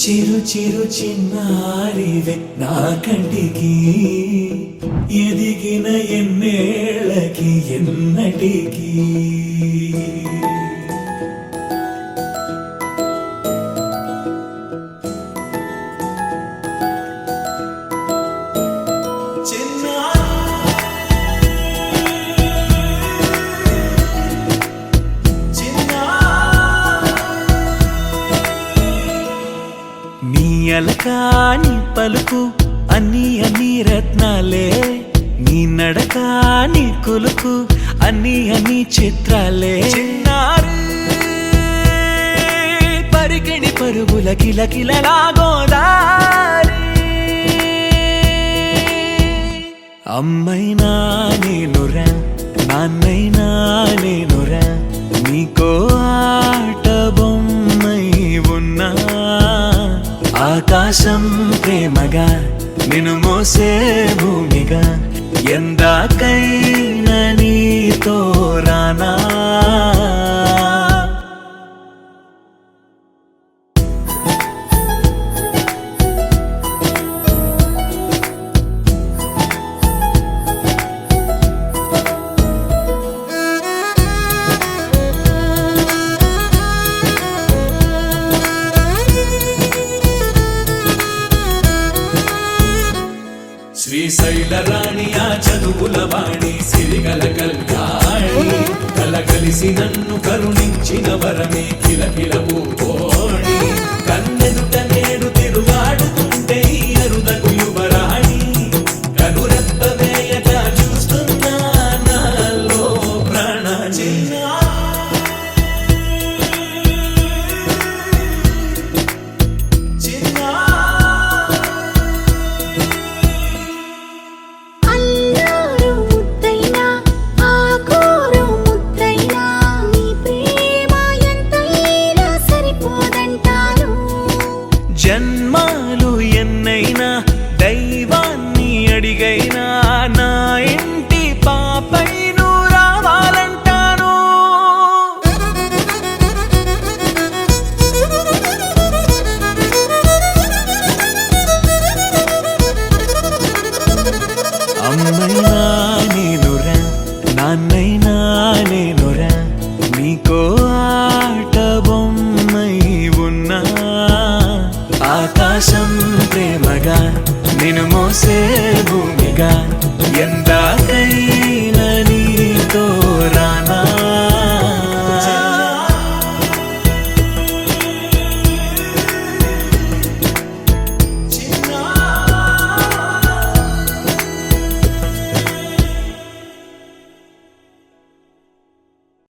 చిరు చిరు చిన్నారివే నా కంటికి ఎదిగిన ఎన్నేళ్ళకి ఎన్నటికి అలకాని పలుకు అన్ని అన్ని రత్నాలే నీ నడకాని కులుకు అన్ని అన్ని చిత్రాలే చిన్నారు పరికిణి పరుగుల కిలకిలలాగోదారి అమ్మైనా నేనురా నాన్నైనా నేనురా నీకో ఆట బొమ్మై ఉన్నా ఆకాశం ప్రేమగా నిన్ను మోసే భూమిగా ఎందాకైనా నీతో రానా శ్రీశైల రాణి ఆ చదువుల వాణి సిరిగల కల్యాణి కలగలిసి నన్ను కరుణించిన వరమే కిలకిల పూకోణి కన్నెదుట నేడు తిరుగాడుతుంటే ఈ అరుదకు యువరాణి కనురెప్ప వేయక చూస్తున్నా నాలో ప్రాణ జన్మాలు ఎన్నైనా దైవాన్ని అడిగైనా నా ఇంటి పాపై నువ్వు రావాలంటాను అమ్మైనా నేనురా నాన్నైనా నేనురా నీకో ఆట బొమ్మై ఉన్నా ఆకాశం ప్రేమగా నిన్ను మోసే భూమిగా